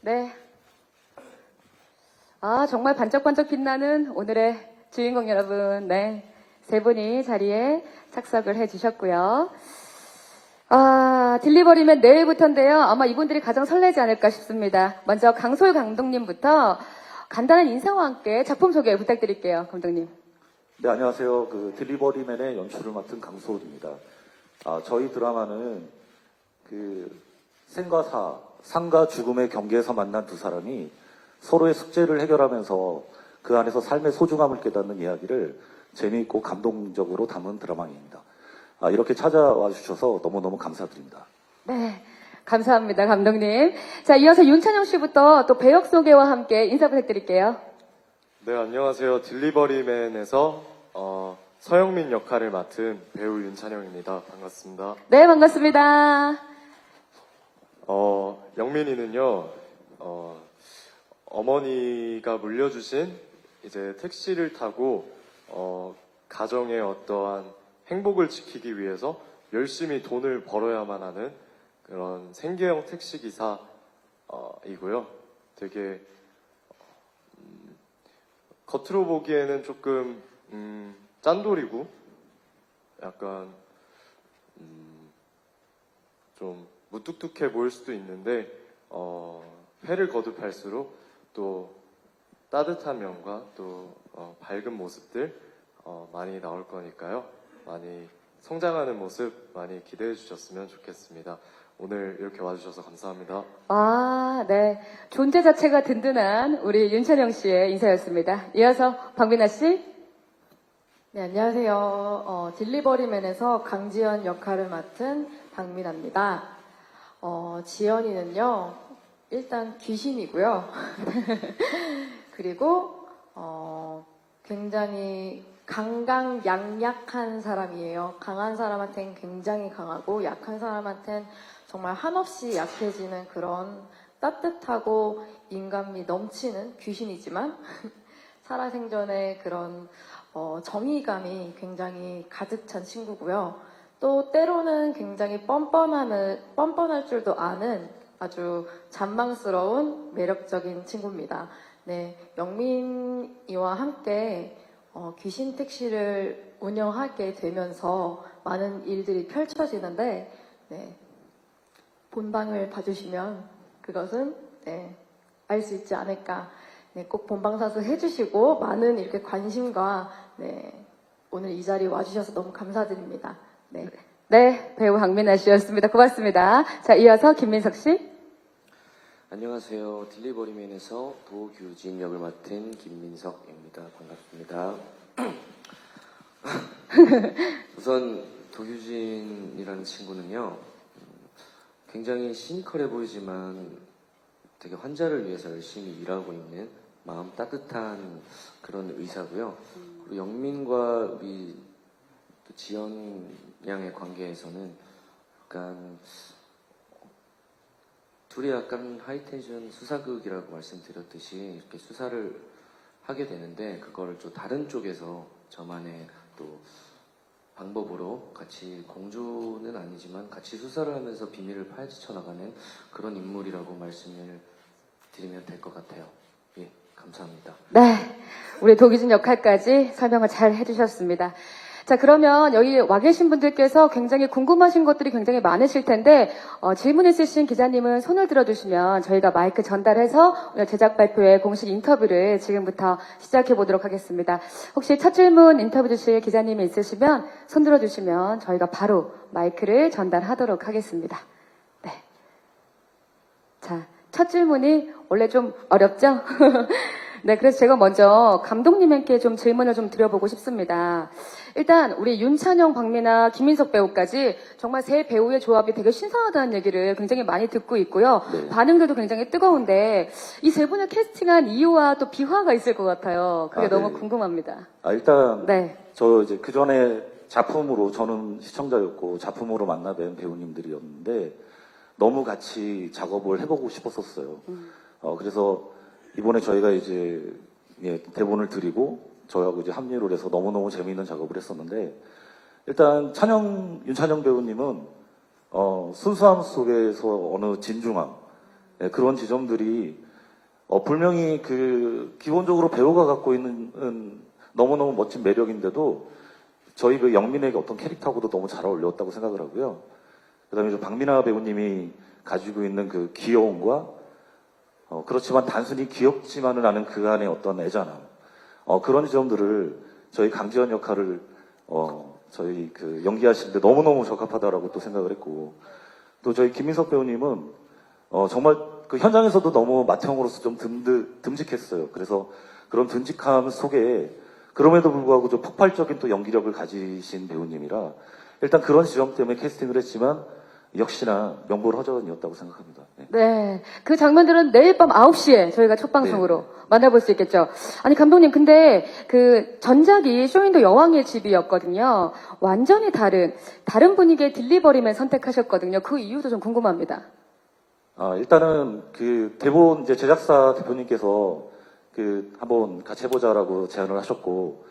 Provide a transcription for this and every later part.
네. 정말 반짝반짝 빛나는 오늘의 주인공 여러분. 네. 세 분이 자리에 착석을 해 주셨고요. 딜리버리맨 내일부터인데요. 아마 이분들이 가장 설레지 않을까 싶습니다. 먼저 강솔 감독님부터 간단한 인사와 함께 작품 소개 부탁드릴게요. 감독님. 네, 안녕하세요. 딜리버리맨의 연출을 맡은 강소울입니다. 저희 드라마는 생과 사, 삶과 죽음의 경계에서 만난 두 사람이 서로의 숙제를 해결하면서 그 안에서 삶의 소중함을 깨닫는 이야기를 재미있고 감동적으로 담은 드라마입니다. 이렇게 찾아와 주셔서 너무너무 감사드립니다. 네. 감사합니다, 감독님. 자, 이어서 윤찬영 씨부터 또 배역 소개와 함께 인사 부탁드릴게요. 네, 안녕하세요. 딜리버리맨에서 서영민 역할을 맡은 배우 윤찬영입니다. 반갑습니다. 네, 반갑습니다. 영민이는요, 어머니가 물려주신 이제 택시를 타고 가정의 어떠한 행복을 지키기 위해서 열심히 돈을 벌어야만 하는 그런 생계형 택시기사이고요. 되게 겉으로 보기에는 조금 짠돌이고 약간 좀 무뚝뚝해 보일 수도 있는데 회를 거듭할수록 또 따뜻한 면과 또 밝은 모습들 많이 나올 거니까요. 많이 성장하는 모습 많이 기대해 주셨으면 좋겠습니다. 오늘 이렇게 와주셔서 감사합니다. 네. 존재 자체가 든든한 우리 윤찬영 씨의 인사였습니다. 이어서 박민아 씨. 네, 안녕하세요. 딜리버리맨에서 강지연 역할을 맡은 박민아입니다. 지연이는요, 일단 귀신이고요. 그리고, 굉장히 강강약약한 사람이에요. 강한 사람한테는 굉장히 강하고, 약한 사람한테는 정말 한없이 약해지는 그런 따뜻하고 인간미 넘치는 귀신이지만, 살아생전에 그런 정의감이 굉장히 가득 찬 친구고요. 또 때로는 굉장히 뻔뻔할 줄도 아는 아주 잔망스러운 매력적인 친구입니다. 네, 영민이와 함께 귀신 택시를 운영하게 되면서 많은 일들이 펼쳐지는데, 네, 본방을 봐주시면 그것은 알 수 있지 않을까. 네, 꼭 본방사수 해주시고 많은 이렇게 관심과 오늘 이 자리에 와주셔서 너무 감사드립니다. 네, 배우 박민아 씨였습니다. 고맙습니다. 자, 이어서 김민석 씨. 안녕하세요. 딜리버리맨에서 도규진 역을 맡은 김민석입니다. 반갑습니다. 우선 도규진이라는 친구는요, 굉장히 시니컬해 보이지만 되게 환자를 위해서 열심히 일하고 있는 마음 따뜻한 그런 의사고요. 그리고 영민과 우리 지연 양의 관계에서는 약간 둘이 약간 하이텐션 수사극이라고 말씀드렸듯이 이렇게 수사를 하게 되는데, 그걸 좀 다른 쪽에서 저만의 또 방법으로 같이 공조는 아니지만 같이 수사를 하면서 비밀을 파헤쳐 나가는 그런 인물이라고 말씀을 드리면 될 것 같아요. 예, 감사합니다. 네, 우리 도기진 역할까지 설명을 잘 해주셨습니다. 자, 그러면 여기 와 계신 분들께서 굉장히 궁금하신 것들이 굉장히 많으실 텐데 질문 있으신 기자님은 손을 들어주시면 저희가 마이크 전달해서 오늘 제작 발표회 공식 인터뷰를 지금부터 시작해 보도록 하겠습니다. 혹시 첫 질문 인터뷰 주실 기자님이 있으시면 손 들어주시면 저희가 바로 마이크를 전달하도록 하겠습니다. 네. 자, 첫 질문이 원래 좀 어렵죠? 네, 그래서 제가 먼저 감독님께 좀 질문을 좀 드려보고 싶습니다. 일단 우리 윤찬영, 박민아, 김민석 배우까지 정말 세 배우의 조합이 되게 신선하다는 얘기를 굉장히 많이 듣고 있고요. 네. 반응들도 굉장히 뜨거운데 이 세 분을 캐스팅한 이유와 또 비화가 있을 것 같아요. 그게 너무 네. 궁금합니다. 일단 네. 저 이제 그 전에 작품으로, 저는 시청자였고 작품으로 만나뵌 배우님들이었는데 너무 같이 작업을 해보고 싶었었어요. 그래서 이번에 저희가 이제 대본을 드리고 저하고 이제 합류를 해서 너무너무 재미있는 작업을 했었는데, 일단 윤찬영 배우님은 순수함 속에서 어느 진중함, 예, 그런 지점들이 분명히 기본적으로 배우가 갖고 있는 너무너무 멋진 매력인데도 저희 그 영민에게 어떤 캐릭터하고도 너무 잘 어울렸다고 생각을 하고요. 그다음에 저 박민아 배우님이 가지고 있는 그 귀여움과 그렇지만 단순히 귀엽지만은 않은 그 안에 어떤 애잔함, 그런 점들을 저희 강지연 역할을 저희 그 연기하시는데 너무너무 적합하다라고 또 생각을 했고, 또 저희 김민석 배우님은 정말 그 현장에서도 너무 맏형으로서 좀 듬직했어요. 그래서 그런 듬직함 속에 그럼에도 불구하고 좀 폭발적인 또 연기력을 가지신 배우님이라 일단 그런 지점 때문에 캐스팅을 했지만 역시나 명불허전이었다고 생각합니다. 네. 네. 그 장면들은 내일 밤 9시에 저희가 첫 방송으로 만나볼 수 있겠죠. 아니, 감독님, 근데 그 전작이 쇼윈도 여왕의 집이었거든요. 완전히 다른 분위기의 딜리버리맨 선택하셨거든요. 그 이유도 좀 궁금합니다. 일단은 그 대본 이제 제작사 대표님께서 한번 같이 해보자라고 제안을 하셨고,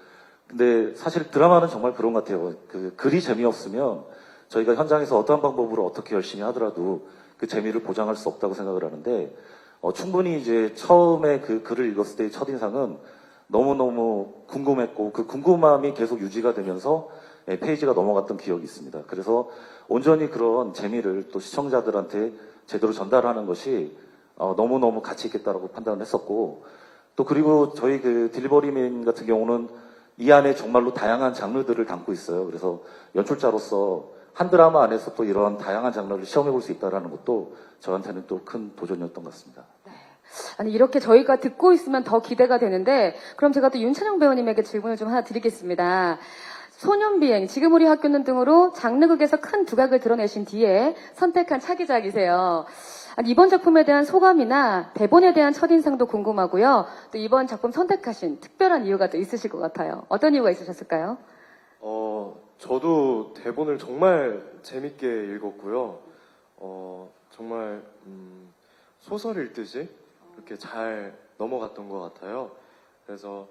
근데 사실 드라마는 정말 그런 것 같아요. 글이 재미없으면 저희가 현장에서 어떠한 방법으로 어떻게 열심히 하더라도 그 재미를 보장할 수 없다고 생각을 하는데, 충분히 이제 처음에 그 글을 읽었을 때의 첫인상은 너무너무 궁금했고, 그 궁금함이 계속 유지가 되면서 페이지가 넘어갔던 기억이 있습니다. 그래서 온전히 그런 재미를 또 시청자들한테 제대로 전달하는 것이 너무너무 가치 있겠다라고 판단을 했었고, 또 그리고 저희 그 딜리버리맨 같은 경우는 이 안에 정말로 다양한 장르들을 담고 있어요. 그래서 연출자로서 한 드라마 안에서 또 이런 다양한 장르를 시험해 볼 수 있다는 것도 저한테는 또 큰 도전이었던 것 같습니다. 아니, 이렇게 저희가 듣고 있으면 더 기대가 되는데, 그럼 제가 또 윤찬영 배우님에게 질문을 좀 하나 드리겠습니다. 소년비행, 지금 우리 학교는 등으로 장르극에서 큰 두각을 드러내신 뒤에 선택한 차기작이세요. 아니, 이번 작품에 대한 소감이나 대본에 대한 첫인상도 궁금하고요. 또 이번 작품 선택하신 특별한 이유가 또 있으실 것 같아요. 어떤 이유가 있으셨을까요? 저도 대본을 정말 재밌게 읽었고요. 정말 소설 읽듯이 이렇게 잘 넘어갔던 것 같아요. 그래서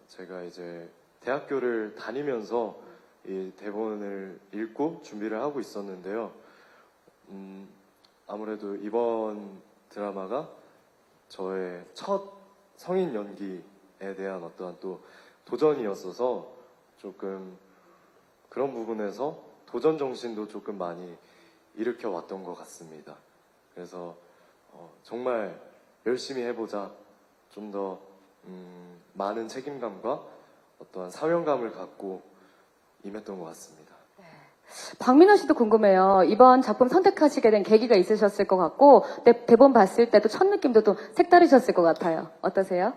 제가 이제 대학교를 다니면서 이 대본을 읽고 준비를 하고 있었는데요. 아무래도 이번 드라마가 저의 첫 성인 연기에 대한 어떠한 또 도전이었어서 조금 그런 부분에서 도전 정신도 조금 많이 일으켜 왔던 것 같습니다. 그래서 정말 열심히 해보자, 좀 더 많은 책임감과 어떠한 사명감을 갖고 임했던 것 같습니다. 박민호 씨도 궁금해요. 이번 작품 선택하시게 된 계기가 있으셨을 것 같고, 대본 봤을 때도 첫 느낌도 또 색다르셨을 것 같아요. 어떠세요?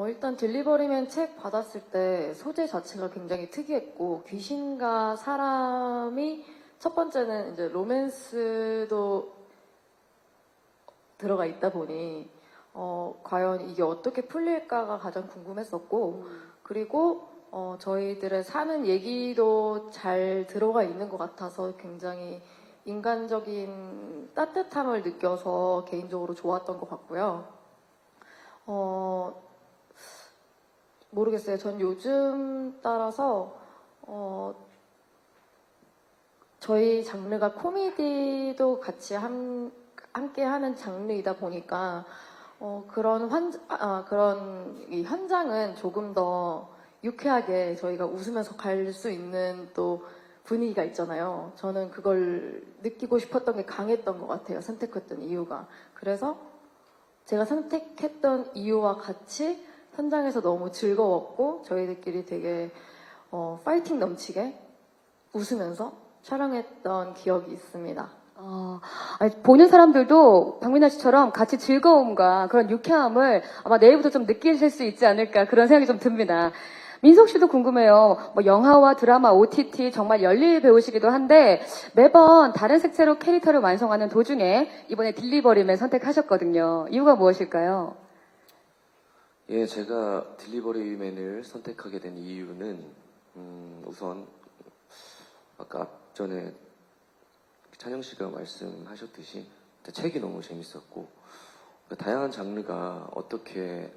일단 딜리버리맨 책 받았을 때 소재 자체가 굉장히 특이했고, 귀신과 사람이 첫 번째는 이제 로맨스도 들어가 있다 보니 과연 이게 어떻게 풀릴까가 가장 궁금했었고, 그리고 저희들의 사는 얘기도 잘 들어가 있는 것 같아서 굉장히 인간적인 따뜻함을 느껴서 개인적으로 좋았던 것 같고요. 모르겠어요. 전 요즘 따라서 저희 장르가 코미디도 같이 함께 하는 장르이다 보니까 그런 이 현장은 조금 더 유쾌하게 저희가 웃으면서 갈 수 있는 또 분위기가 있잖아요. 저는 그걸 느끼고 싶었던 게 강했던 것 같아요. 선택했던 이유가. 그래서 제가 선택했던 이유와 같이 현장에서 너무 즐거웠고 저희들끼리 되게 파이팅 넘치게 웃으면서 촬영했던 기억이 있습니다. 아니, 보는 사람들도 박민아 씨처럼 같이 즐거움과 그런 유쾌함을 아마 내일부터 좀 느끼실 수 있지 않을까 그런 생각이 좀 듭니다. 민석 씨도 궁금해요. 뭐 영화와 드라마, OTT 정말 열일히 배우시기도 한데 매번 다른 색채로 캐릭터를 완성하는 도중에 이번에 딜리버리맨 선택하셨거든요. 이유가 무엇일까요? 예, 제가 딜리버리맨을 선택하게 된 이유는 우선 아까 앞전에 찬영 씨가 말씀하셨듯이 책이 너무 재밌었고 다양한 장르가 어떻게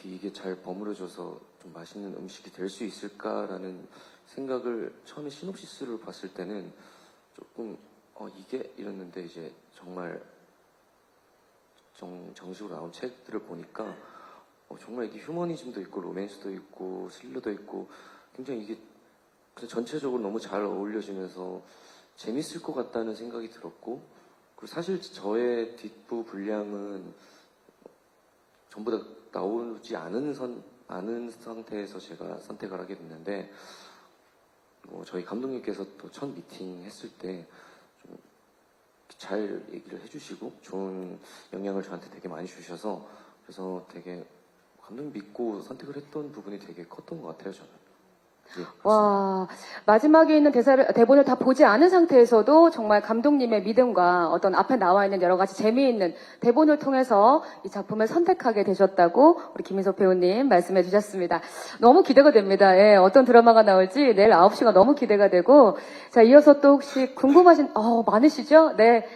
이게 잘 버무려져서 좀 맛있는 음식이 될 수 있을까라는 생각을 처음에 시놉시스를 봤을 때는 조금 이게 이랬는데 이제 정말 정식으로 나온 책들을 보니까 정말 이게 휴머니즘도 있고 로맨스도 있고 스릴러도 있고 굉장히 이게 그냥 전체적으로 너무 잘 어울려지면서 재밌을 것 같다는 생각이 들었고, 그리고 사실 저의 뒷부 분량은 전부 다 나오지 않은 상태에서 제가 선택을 하게 됐는데, 저희 감독님께서 또 첫 미팅 했을 때 좀 잘 얘기를 해주시고 좋은 영향을 저한테 되게 많이 주셔서, 그래서 되게 감독님 믿고 선택을 했던 부분이 되게 컸던 것 같아요, 저는. 예, 와, 마지막에 있는 대본을 다 보지 않은 상태에서도 정말 감독님의 믿음과 어떤 앞에 나와 있는 여러 가지 재미있는 대본을 통해서 이 작품을 선택하게 되셨다고 우리 김인석 배우님 말씀해 주셨습니다. 너무 기대가 됩니다. 예, 어떤 드라마가 나올지 내일 9시가 너무 기대가 되고, 자, 이어서 또 혹시 궁금하신, 많으시죠? 네.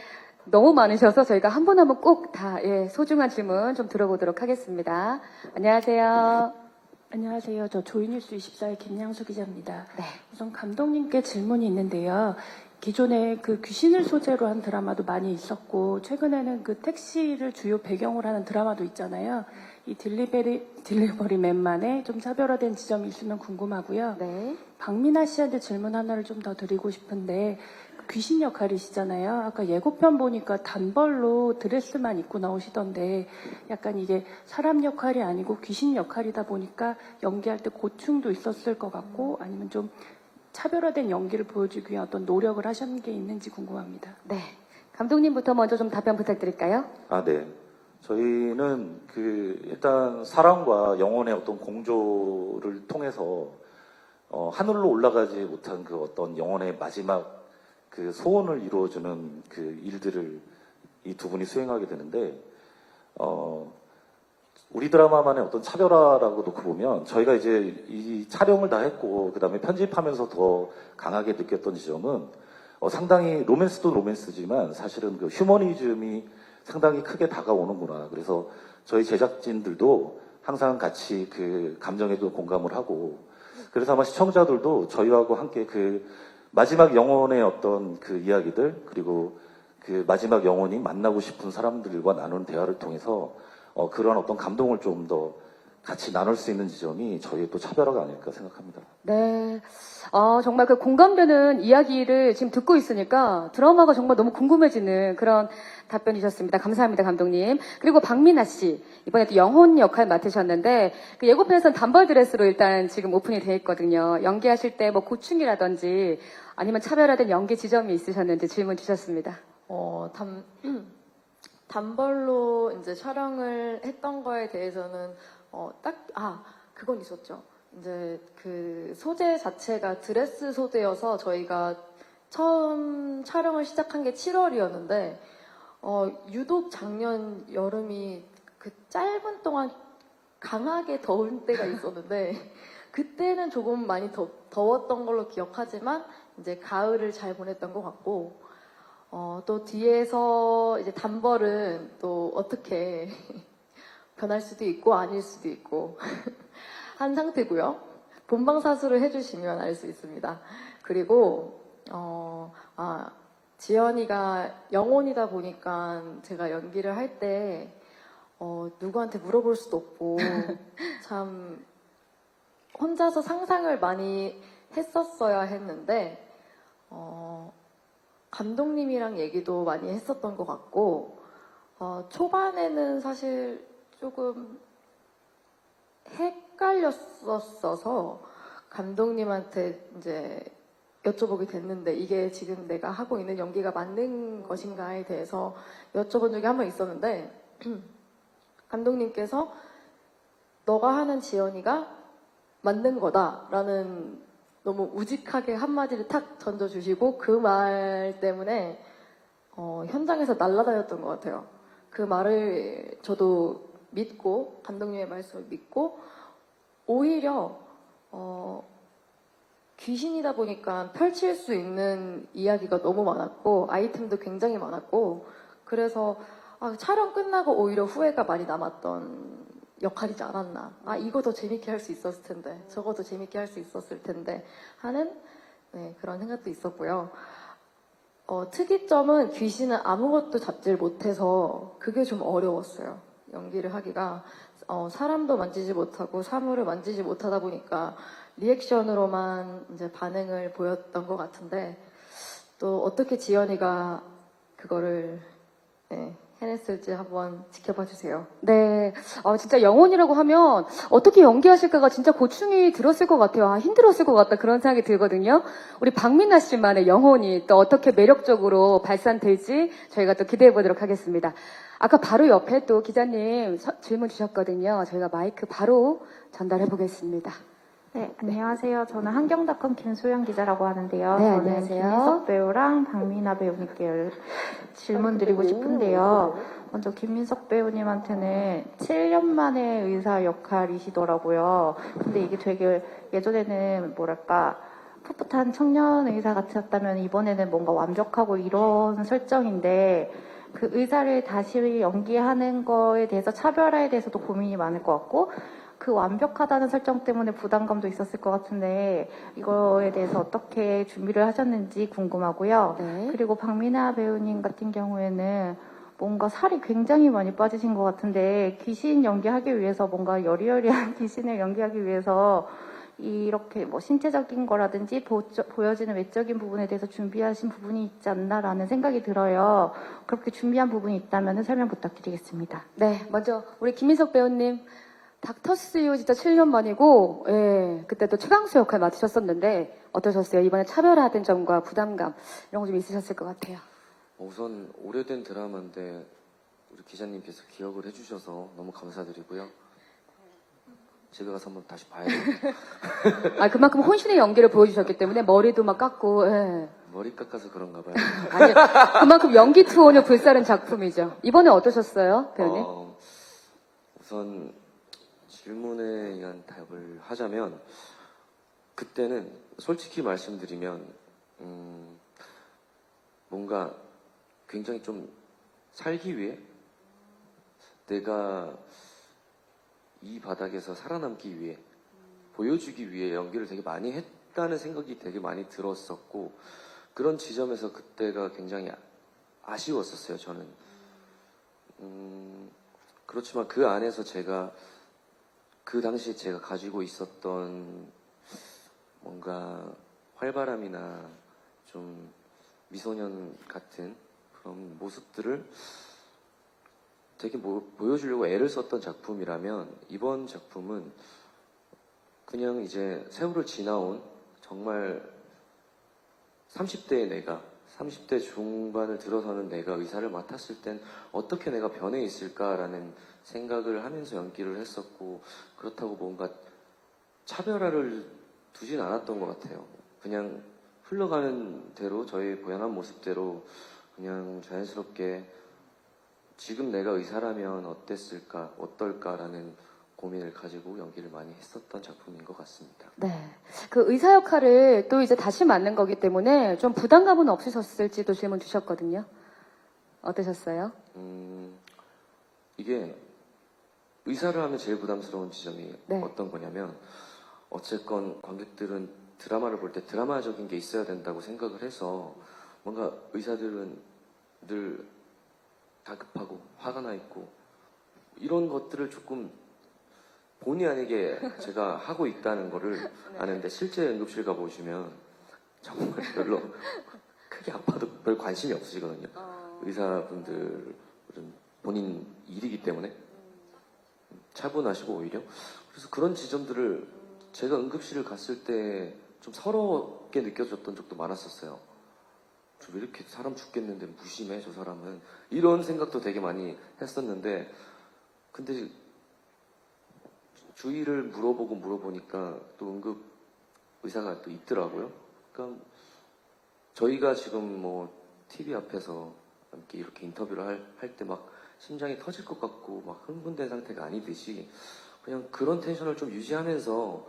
너무 많으셔서 저희가 한 분 한 분 꼭 다, 소중한 질문 좀 들어보도록 하겠습니다. 안녕하세요. 안녕하세요. 저 조이뉴스 24의 김양수 기자입니다. 네. 우선 감독님께 질문이 있는데요. 기존에 그 귀신을 소재로 한 드라마도 많이 있었고, 최근에는 그 택시를 주요 배경으로 하는 드라마도 있잖아요. 이 딜리버리 맨만의 좀 차별화된 지점이 있으면 궁금하고요. 네. 박민아 씨한테 질문 하나를 좀 더 드리고 싶은데, 귀신 역할이시잖아요. 아까 예고편 보니까 단벌로 드레스만 입고 나오시던데 약간 이게 사람 역할이 아니고 귀신 역할이다 보니까 연기할 때 고충도 있었을 것 같고, 아니면 좀 차별화된 연기를 보여주기 위한 어떤 노력을 하신 게 있는지 궁금합니다. 네. 감독님부터 먼저 좀 답변 부탁드릴까요? 네. 저희는 일단 사랑과 영혼의 어떤 공조를 통해서 하늘로 올라가지 못한 그 어떤 영혼의 마지막 그 소원을 이루어주는 그 일들을 이 두 분이 수행하게 되는데, 우리 드라마만의 어떤 차별화라고 놓고 보면, 저희가 이제 이 촬영을 다 했고 그 다음에 편집하면서 더 강하게 느꼈던 지점은, 상당히 로맨스도 로맨스지만 사실은 그 휴머니즘이 상당히 크게 다가오는구나. 그래서 저희 제작진들도 항상 같이 그 감정에도 공감을 하고, 그래서 아마 시청자들도 저희하고 함께 그 마지막 영혼의 어떤 그 이야기들, 그리고 그 마지막 영혼이 만나고 싶은 사람들과 나누는 대화를 통해서 그런 어떤 감동을 좀 더 같이 나눌 수 있는 지점이 저희의 또 차별화가 아닐까 생각합니다. 네. 정말 그 공감되는 이야기를 지금 듣고 있으니까 드라마가 정말 너무 궁금해지는 그런 답변이셨습니다. 감사합니다, 감독님. 그리고 박민아 씨, 이번에 또 영혼 역할 맡으셨는데, 그 예고편에서는 단벌 드레스로 일단 지금 오픈이 되어 있거든요. 연기하실 때 뭐 고충이라든지 아니면 차별화된 연기 지점이 있으셨는지 질문 주셨습니다. 단벌로 이제 촬영을 했던 거에 대해서는 그건 있었죠. 이제 그 소재 자체가 드레스 소재여서 저희가 처음 촬영을 시작한 게 7월이었는데 유독 작년 여름이 그 짧은 동안 강하게 더운 때가 있었는데 그때는 조금 많이 더웠던 걸로 기억하지만 이제 가을을 잘 보냈던 것 같고, 또 뒤에서 이제 단벌은 또 어떻게 변할 수도 있고 아닐 수도 있고 한 상태고요. 본방사수를 해주시면 알 수 있습니다. 그리고 지연이가 영혼이다 보니까 제가 연기를 할 때 누구한테 물어볼 수도 없고 참 혼자서 상상을 많이 했었어야 했는데 감독님이랑 얘기도 많이 했었던 것 같고, 초반에는 사실 조금 헷갈렸었어서 감독님한테 이제 여쭤보게 됐는데, 이게 지금 내가 하고 있는 연기가 맞는 것인가에 대해서 여쭤본 적이 한 번 있었는데, 감독님께서 너가 하는 지연이가 맞는 거다라는 너무 우직하게 한마디를 탁 던져주시고, 그 말 때문에 현장에서 날아다녔던 것 같아요. 그 말을 저도 믿고, 감독님의 말씀을 믿고, 오히려 귀신이다 보니까 펼칠 수 있는 이야기가 너무 많았고 아이템도 굉장히 많았고, 그래서 촬영 끝나고 오히려 후회가 많이 남았던 역할이지 않았나. 이거 더 재밌게 할 수 있었을 텐데, 저거 더 재밌게 할 수 있었을 텐데 하는 그런 생각도 있었고요. 특이점은 귀신은 아무것도 잡지를 못해서 그게 좀 어려웠어요. 연기를 하기가. 사람도 만지지 못하고 사물을 만지지 못하다 보니까 리액션으로만 이제 반응을 보였던 것 같은데, 또 어떻게 지연이가 그거를 해냈을지 한번 지켜봐 주세요. 네, 진짜 영혼이라고 하면 어떻게 연기하실까가 진짜 고충이 들었을 것 같아요. 힘들었을 것 같다 그런 생각이 들거든요. 우리 박민아 씨만의 영혼이 또 어떻게 매력적으로 발산될지 저희가 또 기대해 보도록 하겠습니다. 아까 바로 옆에 또 기자님 질문 주셨거든요. 저희가 마이크 바로 전달해 보겠습니다. 네, 안녕하세요. 저는 한경닷컴 김소영 기자라고 하는데요. 네, 저는 안녕하세요. 김민석 배우랑 박민아 배우님께 질문 드리고 싶은데요. 먼저 김민석 배우님한테는 7년 만에 의사 역할이시더라고요. 근데 이게 되게 예전에는 뭐랄까 풋풋한 청년 의사 같았다면 이번에는 뭔가 완벽하고 이런 설정인데, 그 의사를 다시 연기하는 거에 대해서 차별화에 대해서도 고민이 많을 것 같고, 그 완벽하다는 설정 때문에 부담감도 있었을 것 같은데 이거에 대해서 어떻게 준비를 하셨는지 궁금하고요. 네. 그리고 박민아 배우님 같은 경우에는 뭔가 살이 굉장히 많이 빠지신 것 같은데 귀신 연기하기 위해서 뭔가 여리여리한 귀신을 연기하기 위해서 이렇게 뭐 신체적인 거라든지 보여지는 외적인 부분에 대해서 준비하신 부분이 있지 않나라는 생각이 들어요. 그렇게 준비한 부분이 있다면 설명 부탁드리겠습니다. 네, 먼저 우리 김민석 배우님 닥터스유 진짜 7년 만이고, 예, 그때 또 최강수 역할 맡으셨었는데 어떠셨어요? 이번에 차별화된 점과 부담감 이런 거 좀 있으셨을 것 같아요. 우선 오래된 드라마인데 우리 기자님께서 기억을 해주셔서 너무 감사드리고요. 집에 가서 한번 다시 봐야 돼요. 그만큼 혼신의 연기를 보여주셨기 때문에 머리도 막 깎고, 예. 머리 깎아서 그런가 봐요. 아니, 그만큼 연기 투혼을 불사른 작품이죠. 이번에 어떠셨어요, 배우님? 우선 질문에 의한 답을 하자면, 그때는 솔직히 말씀드리면 뭔가 굉장히 좀 살기 위해, 내가 이 바닥에서 살아남기 위해, 보여주기 위해 연기를 되게 많이 했다는 생각이 되게 많이 들었었고, 그런 지점에서 그때가 굉장히 아쉬웠었어요, 저는. 그렇지만 그 안에서 제가 그 당시에 제가 가지고 있었던 뭔가 활발함이나 좀 미소년 같은 그런 모습들을 되게 보여주려고 애를 썼던 작품이라면, 이번 작품은 그냥 이제 세월을 지나온 정말 30대의 내가, 30대 중반을 들어서는 내가 의사를 맡았을 땐 어떻게 내가 변해 있을까라는 생각을 하면서 연기를 했었고, 그렇다고 뭔가 차별화를 두진 않았던 것 같아요. 그냥 흘러가는 대로, 저의 보양한 모습대로 그냥 자연스럽게 지금 내가 의사라면 어땠을까, 어떨까라는 고민을 가지고 연기를 많이 했었던 작품인 것 같습니다. 네. 그 의사 역할을 또 이제 다시 맡는 거기 때문에 좀 부담감은 없으셨을지도 질문 주셨거든요. 어떠셨어요? 이게 의사를 하면 제일 부담스러운 지점이 네. 어떤 거냐면, 어쨌건 관객들은 드라마를 볼 때 드라마적인 게 있어야 된다고 생각을 해서 뭔가 의사들은 늘 다급하고 화가 나 있고 이런 것들을 조금 본의 아니게 제가 하고 있다는 거를 아는데, 실제 응급실 가보시면 정말 별로 크게 아파도 별 관심이 없으시거든요. 의사분들은 본인 일이기 때문에 차분하시고 오히려. 그래서 그런 지점들을 제가 응급실을 갔을 때 좀 서럽게 느껴졌던 적도 많았었어요. 왜 이렇게 사람 죽겠는데 무심해 저 사람은, 이런 생각도 되게 많이 했었는데, 근데 주위를 물어보니까 또 응급 의사가 또 있더라고요. 그러니까 저희가 지금 뭐 TV 앞에서 이렇게 인터뷰를 할 때 막 심장이 터질 것 같고 막 흥분된 상태가 아니듯이 그냥 그런 텐션을 좀 유지하면서,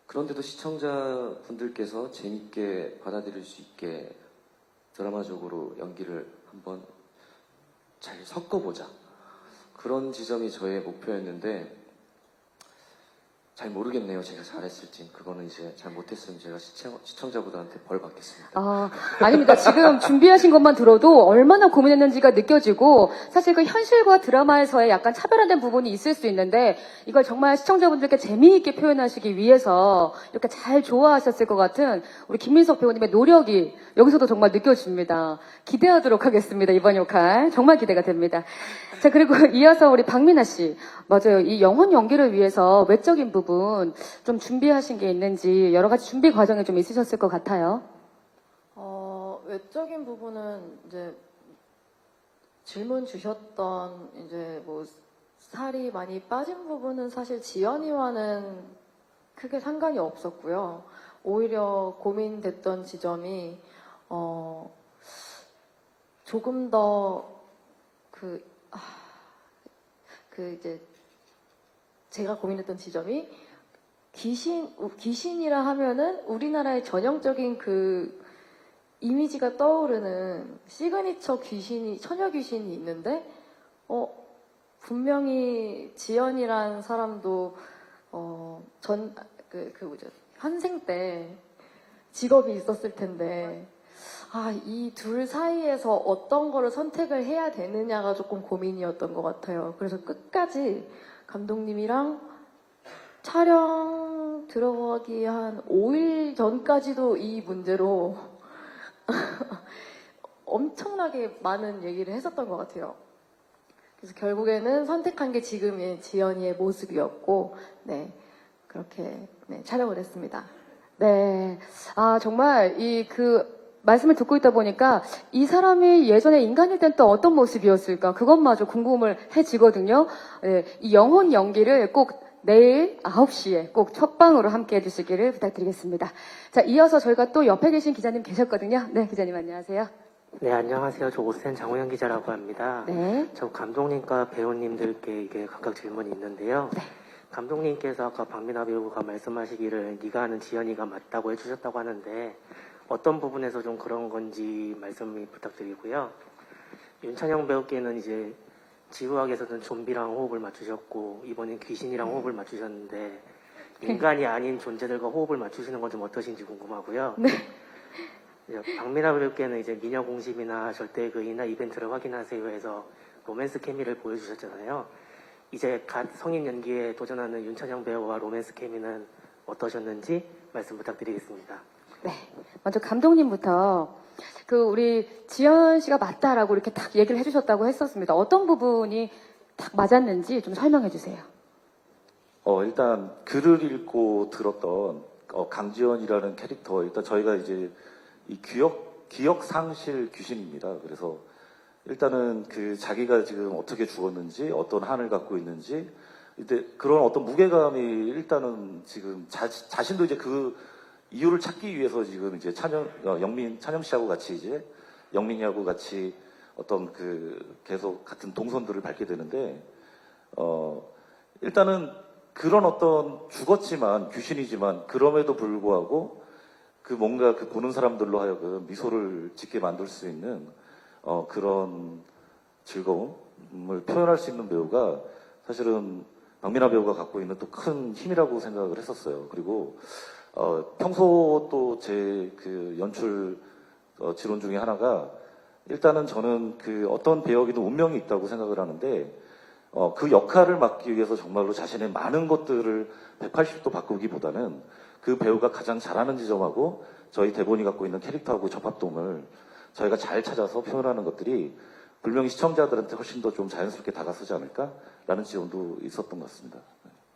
그런데도 시청자분들께서 재밌게 받아들일 수 있게 드라마적으로 연기를 한번 잘 섞어보자, 그런 지점이 저의 목표였는데, 잘 모르겠네요. 제가 잘했을진. 그거는 이제 잘 못했으면 제가 시청자분들한테 벌 받겠습니다. 아닙니다. 지금 준비하신 것만 들어도 얼마나 고민했는지가 느껴지고 사실 그 현실과 드라마에서의 약간 차별화된 부분이 있을 수 있는데 이걸 정말 시청자분들께 재미있게 표현하시기 위해서 이렇게 잘 좋아하셨을 것 같은 우리 김민석 배우님의 노력이 여기서도 정말 느껴집니다. 기대하도록 하겠습니다. 이번 역할 정말 기대가 됩니다. 자, 그리고 이어서 우리 박민아 씨. 맞아요. 이 영혼 연기를 위해서 외적인 부분 좀 준비하신 게 있는지 여러 가지 준비 과정이 좀 있으셨을 것 같아요. 외적인 부분은 이제 질문 주셨던 이제 뭐 살이 많이 빠진 부분은 사실 지연이와는 크게 상관이 없었고요. 오히려 고민됐던 지점이 조금 더 이제 제가 고민했던 지점이 귀신이라 하면은 우리나라의 전형적인 그 이미지가 떠오르는 시그니처 귀신이, 처녀 귀신이 있는데, 분명히 지연이란 사람도, 현생 때 직업이 있었을 텐데, 이 둘 사이에서 어떤 거를 선택을 해야 되느냐가 조금 고민이었던 것 같아요. 그래서 끝까지 감독님이랑 촬영 들어가기 한 5일 전까지도 이 문제로 엄청나게 많은 얘기를 했었던 것 같아요. 그래서 결국에는 선택한 게 지금의 지연이의 모습이었고, 네, 그렇게 촬영을 했습니다. 네. 정말 말씀을 듣고 있다 보니까 이 사람이 예전에 인간일 땐 또 어떤 모습이었을까 그것마저 궁금을 해지거든요. 네, 이 영혼 연기를 꼭 내일 9시에 꼭 첫방으로 함께 해주시기를 부탁드리겠습니다. 자, 이어서 저희가 또 옆에 계신 기자님 계셨거든요. 네, 기자님 안녕하세요. 네, 안녕하세요. 저 오센 장호영 기자라고 합니다. 네. 저 감독님과 배우님들께 이게 각각 질문이 있는데요. 네. 감독님께서 아까 박민아 배우가 말씀하시기를 네가 아는 지연이가 맞다고 해주셨다고 하는데 어떤 부분에서 좀 그런 건지 말씀을 부탁드리고요. 윤찬영 배우께는 이제 지구학에서는 좀비랑 호흡을 맞추셨고 이번엔 귀신이랑 호흡을 맞추셨는데 인간이 아닌 존재들과 호흡을 맞추시는 건 좀 어떠신지 궁금하고요. 네. 박민아 배우께는 이제 미녀 공심이나 절대극이나 이벤트를 확인하세요 해서 로맨스 케미를 보여주셨잖아요. 이제 갓 성인 연기에 도전하는 윤찬영 배우와 로맨스 케미는 어떠셨는지 말씀 부탁드리겠습니다. 네. 먼저 감독님부터 우리 지연 씨가 맞다라고 이렇게 딱 얘기를 해주셨다고 했었습니다. 어떤 부분이 딱 맞았는지 좀 설명해 주세요. 일단 글을 읽고 들었던 강지연이라는 캐릭터, 일단 저희가 이제 이 기억 상실 귀신입니다. 그래서 일단은 자기가 지금 어떻게 죽었는지, 어떤 한을 갖고 있는지, 이때 그런 어떤 무게감이 일단은 지금 자신도 이제 그 이유를 찾기 위해서 지금 이제 찬영 씨하고 같이 이제 영민이하고 같이 어떤 계속 같은 동선들을 밟게 되는데, 일단은 그런 어떤 죽었지만, 귀신이지만, 그럼에도 불구하고 뭔가 보는 사람들로 하여금 미소를 짓게 만들 수 있는, 그런 즐거움을 표현할 수 있는 배우가 사실은 박민아 배우가 갖고 있는 또 큰 힘이라고 생각을 했었어요. 그리고, 평소 또 제 연출, 지론 중에 하나가 일단은 저는 어떤 배역에도 운명이 있다고 생각을 하는데, 그 역할을 맡기 위해서 정말로 자신의 많은 것들을 180도 바꾸기보다는 그 배우가 가장 잘하는 지점하고 저희 대본이 갖고 있는 캐릭터하고 접합점을 저희가 잘 찾아서 표현하는 것들이 분명히 시청자들한테 훨씬 더 좀 자연스럽게 다가서지 않을까라는 지점도 있었던 것 같습니다.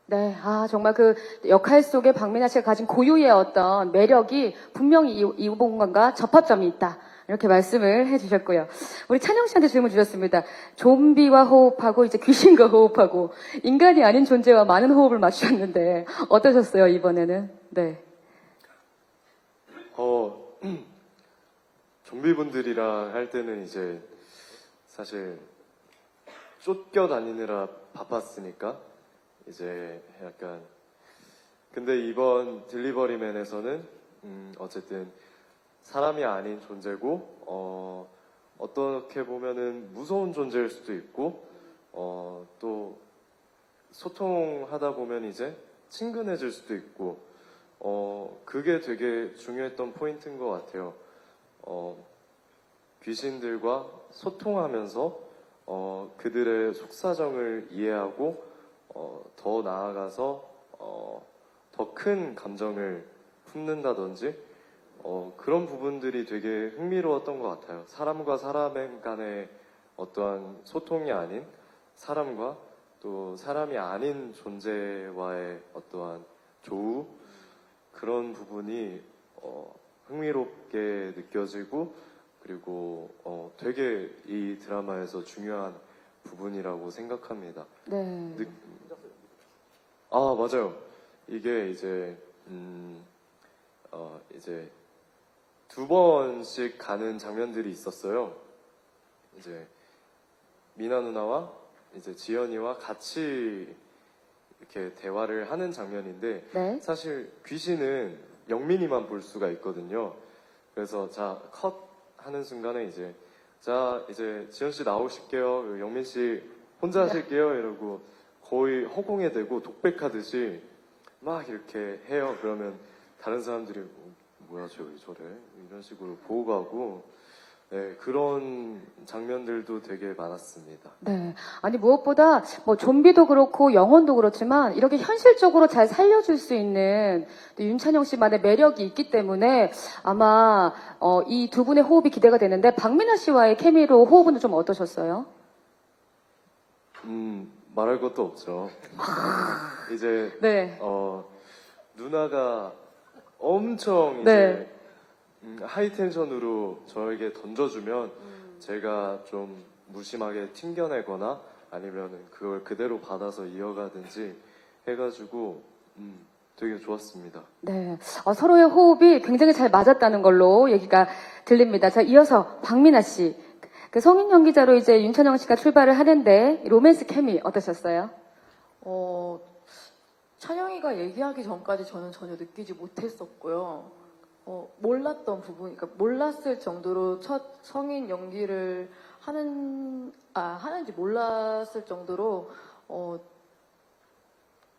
네, 정말 역할 속에 박민아 씨가 가진 고유의 어떤 매력이 분명히 이 부분과 접합점이 있다. 이렇게 말씀을 해주셨고요. 우리 찬영 씨한테 질문 주셨습니다. 좀비와 호흡하고 이제 귀신과 호흡하고 인간이 아닌 존재와 많은 호흡을 맞추셨는데 어떠셨어요, 이번에는? 네. 좀비분들이랑 할 때는 이제 사실 쫓겨다니느라 바빴으니까 이제 약간 근데 이번 딜리버리맨에서는 어쨌든 사람이 아닌 존재고 어떻게 보면은 무서운 존재일 수도 있고 또 소통하다 보면 이제 친근해질 수도 있고 그게 되게 중요했던 포인트인 것 같아요. 귀신들과 소통하면서 그들의 속사정을 이해하고 더 나아가서 더 큰 감정을 품는다든지 그런 부분들이 되게 흥미로웠던 것 같아요. 사람과 사람 간의 어떠한 소통이 아닌 사람과 또 사람이 아닌 존재와의 어떠한 조우 그런 부분이 흥미롭게 느껴지고 그리고 되게 이 드라마에서 중요한 부분이라고 생각합니다. 네. 아 맞아요. 이게 이제 이제 2번씩 가는 장면들이 있었어요. 이제 미나 누나와 이제 지연이와 같이 이렇게 대화를 하는 장면인데 네. 사실 귀신은 영민이만 볼 수가 있거든요. 그래서 자 컷 하는 순간에 이제 자 이제 지연 씨 나오실게요. 영민 씨 혼자 하실게요. 이러고 거의 허공에 대고 독백하듯이 막 이렇게 해요. 그러면 다른 사람들이 뭐야 저 왜 저래 이런 식으로 보고 가고 네, 그런 장면들도 되게 많았습니다. 네. 아니, 무엇보다, 뭐, 좀비도 그렇고, 영혼도 그렇지만, 이렇게 현실적으로 잘 살려줄 수 있는, 또 윤찬영 씨만의 매력이 있기 때문에, 아마, 이 두 분의 호흡이 기대가 되는데, 박민아 씨와의 케미로 호흡은 좀 어떠셨어요? 말할 것도 없죠. 이제, 네. 누나가 엄청 네. 이제, 하이텐션으로 저에게 던져주면 제가 좀 무심하게 튕겨내거나 아니면은 그걸 그대로 받아서 이어가든지 해가지고 되게 좋았습니다. 네. 서로의 호흡이 굉장히 잘 맞았다는 걸로 얘기가 들립니다. 자, 이어서 박민아 씨. 그 성인 연기자로 이제 윤찬영 씨가 출발을 하는데, 로맨스 케미 어떠셨어요? 찬영이가 얘기하기 전까지 저는 전혀 느끼지 못했었고요. 몰랐던 부분, 그러니까 몰랐을 정도로 첫 성인 연기를 하는지 몰랐을 정도로,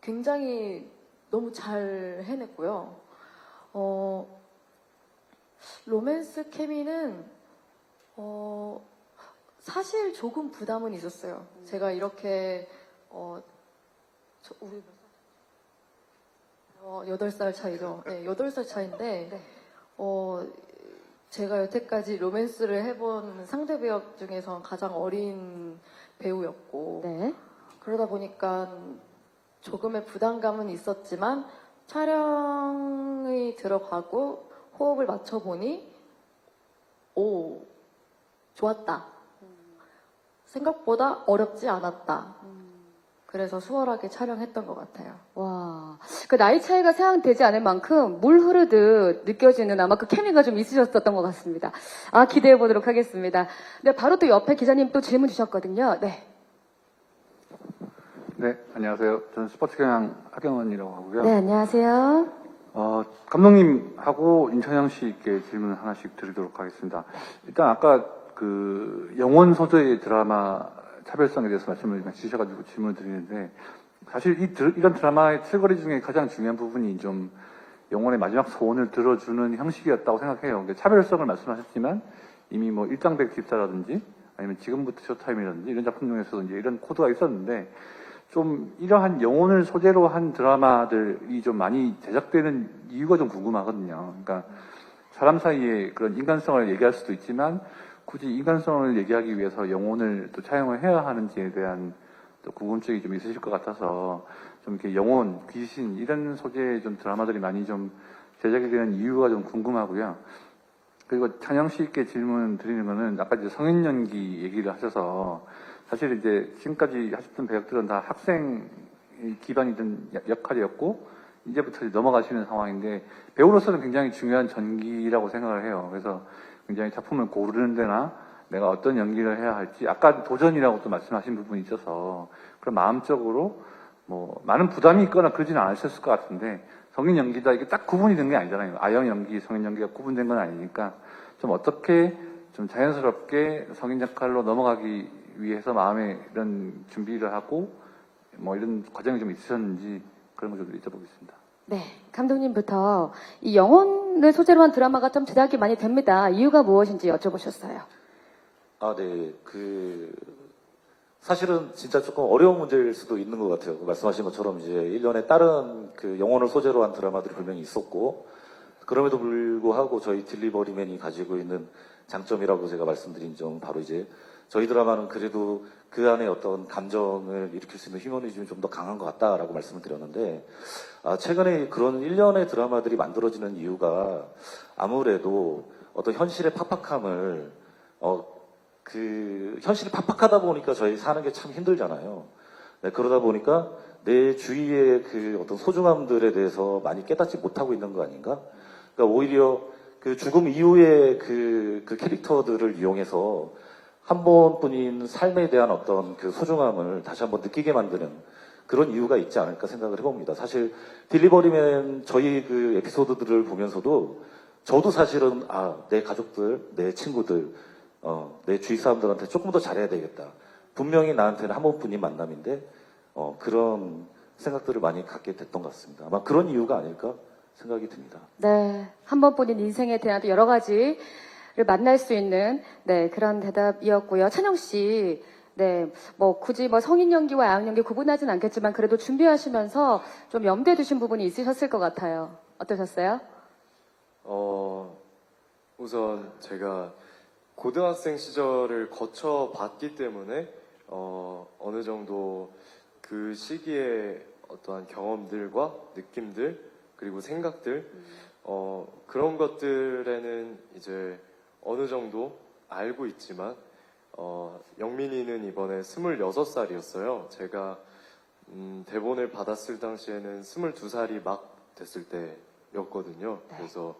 굉장히 너무 잘 해냈고요. 로맨스 케미는, 사실 조금 부담은 있었어요. 제가 이렇게, 우리 8살 차이죠. 네, 8살 차이인데, 네. 제가 여태까지 로맨스를 해본 상대 배우 중에서 가장 어린 배우였고, 네. 그러다 보니까 조금의 부담감은 있었지만, 촬영이 들어가고 호흡을 맞춰보니, 오, 좋았다. 생각보다 어렵지 않았다. 그래서 수월하게 촬영했던 것 같아요. 와, 그 나이 차이가 생각되지 않을 만큼 물 흐르듯 느껴지는 아마 그 케미가 좀 있으셨었던 것 같습니다. 기대해 보도록 하겠습니다. 네, 바로 또 옆에 기자님 또 질문 주셨거든요. 네. 네, 안녕하세요. 저는 스포츠 경향 하경원이라고 하고요. 네, 안녕하세요. 감독님하고 인천영 씨께 질문 하나씩 드리도록 하겠습니다. 일단 아까 그 영원 소재의 드라마 차별성에 대해서 말씀을 주셔가지고 질문을 드리는데, 사실 이런 드라마의 틀거리 중에 가장 중요한 부분이 좀 영혼의 마지막 소원을 들어주는 형식이었다고 생각해요. 차별성을 말씀하셨지만 이미 뭐 일장백 집사라든지 아니면 지금부터 쇼타임이라든지 이런 작품 중에서도 이제 이런 코드가 있었는데, 좀 이러한 영혼을 소재로 한 드라마들이 좀 많이 제작되는 이유가 좀 궁금하거든요. 그러니까 사람 사이에 그런 인간성을 얘기할 수도 있지만 굳이 인간성을 얘기하기 위해서 영혼을 또 차용을 해야 하는지에 대한 또 궁금증이 좀 있으실 것 같아서 좀 이렇게 영혼, 귀신 이런 소재의 좀 드라마들이 많이 좀 제작이 되는 이유가 좀 궁금하고요. 그리고 찬영 씨께 질문 드리는 거는 아까 이제 성인 연기 얘기를 하셔서 사실 이제 지금까지 하셨던 배역들은 다 학생 기반이 된 역할이었고 이제부터 넘어가시는 상황인데 배우로서는 굉장히 중요한 전기라고 생각을 해요. 그래서 굉장히 작품을 고르는 데나 내가 어떤 연기를 해야 할지 아까 도전이라고 또 말씀하신 부분이 있어서 그런 마음적으로 뭐 많은 부담이 있거나 그러지는 않으셨을 것 같은데 성인 연기다 이게 딱 구분이 된 게 아니잖아요. 아영 연기, 성인 연기가 구분된 건 아니니까 좀 어떻게 좀 자연스럽게 성인 역할로 넘어가기 위해서 마음에 이런 준비를 하고 뭐 이런 과정이 좀 있으셨는지 그런 걸 좀 여쭤보겠습니다. 네, 감독님부터 이 영혼을 소재로 한 드라마가 좀 제작이 많이 됩니다. 이유가 무엇인지 여쭤보셨어요. 아, 네. 사실은 진짜 조금 어려운 문제일 수도 있는 것 같아요. 말씀하신 것처럼 이제 1년에 다른 그 영혼을 소재로 한 드라마들이 분명히 있었고, 그럼에도 불구하고 저희 딜리버리맨이 가지고 있는 장점이라고 제가 말씀드린 점, 바로 이제 저희 드라마는 그래도 그 안에 어떤 감정을 일으킬 수 있는 휴머니즘이 좀 더 강한 것 같다라고 말씀을 드렸는데, 최근에 그런 1년의 드라마들이 만들어지는 이유가 아무래도 어떤 현실의 팍팍함을, 현실이 팍팍하다 보니까 저희 사는 게 참 힘들잖아요. 네, 그러다 보니까 내 주위의 그 어떤 소중함들에 대해서 많이 깨닫지 못하고 있는 거 아닌가? 그러니까 오히려 그 죽음 이후의 그 캐릭터들을 이용해서 한 번뿐인 삶에 대한 어떤 그 소중함을 다시 한번 느끼게 만드는 그런 이유가 있지 않을까 생각을 해봅니다. 사실 딜리버리맨 저희 그 에피소드들을 보면서도 저도 사실은 내 가족들, 내 친구들, 내 주위 사람들한테 조금 더 잘해야 되겠다. 분명히 나한테는 한 번뿐인 만남인데 그런 생각들을 많이 갖게 됐던 것 같습니다. 아마 그런 이유가 아닐까 생각이 듭니다. 네, 한 번뿐인 인생에 대한 또 여러 가지를 만날 수 있는 네 그런 대답이었고요. 찬영 씨, 네, 뭐 굳이 뭐 성인 연기와 야한 연기 구분하진 않겠지만 그래도 준비하시면서 좀 염두에 두신 부분이 있으셨을 것 같아요. 어떠셨어요? 우선 제가 고등학생 시절을 거쳐봤기 때문에 어느 정도 그 시기에 어떠한 경험들과 느낌들 그리고 생각들 그런 것들에는 이제 어느 정도 알고 있지만 영민이는 이번에 26살이었어요. 제가 대본을 받았을 당시에는 22살이 막 됐을 때였거든요. 그래서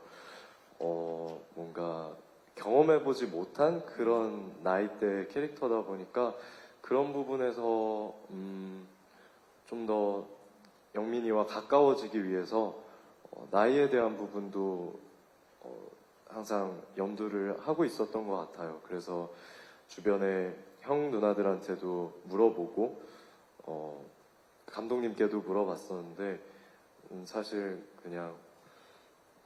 뭔가 경험해보지 못한 그런 나이대 캐릭터다 보니까 그런 부분에서 좀 더 영민이와 가까워지기 위해서 나이에 대한 부분도 항상 염두를 하고 있었던 것 같아요. 그래서 주변에 형 누나들한테도 물어보고 감독님께도 물어봤었는데 사실 그냥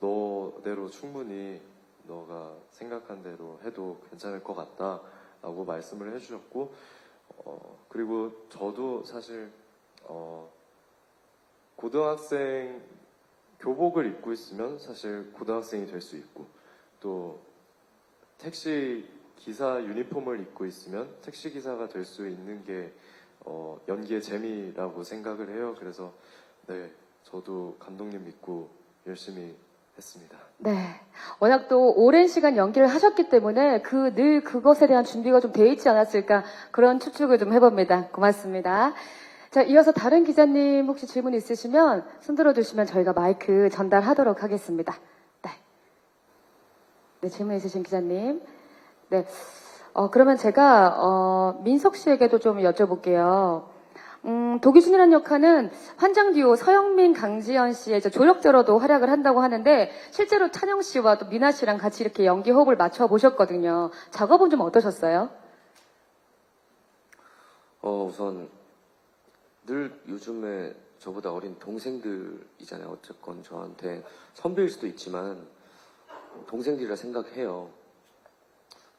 너대로 충분히 너가 생각한 대로 해도 괜찮을 것 같다라고 말씀을 해주셨고 그리고 저도 사실 고등학생 교복을 입고 있으면 사실 고등학생이 될 수 있고 또 택시 기사 유니폼을 입고 있으면 택시 기사가 될 수 있는 게 연기의 재미라고 생각을 해요. 그래서 네, 저도 감독님 믿고 열심히 했습니다. 네. 워낙 또 오랜 시간 연기를 하셨기 때문에 늘 그것에 대한 준비가 좀 돼 있지 않았을까 그런 추측을 좀 해봅니다. 고맙습니다. 자, 이어서 다른 기자님 혹시 질문 있으시면 손 들어주시면 저희가 마이크 전달하도록 하겠습니다. 네. 네, 질문 있으신 기자님. 네. 그러면 제가, 민석 씨에게도 좀 여쭤볼게요. 도기준이라는 역할은 환장 듀오 서영민, 강지연 씨의 이제 조력자로도 활약을 한다고 하는데 실제로 찬영 씨와 또 미나 씨랑 같이 이렇게 연기 호흡을 맞춰 보셨거든요. 작업은 좀 어떠셨어요? 우선 늘 요즘에 저보다 어린 동생들이잖아요. 어쨌건 저한테 선배일 수도 있지만 동생들이라 생각해요.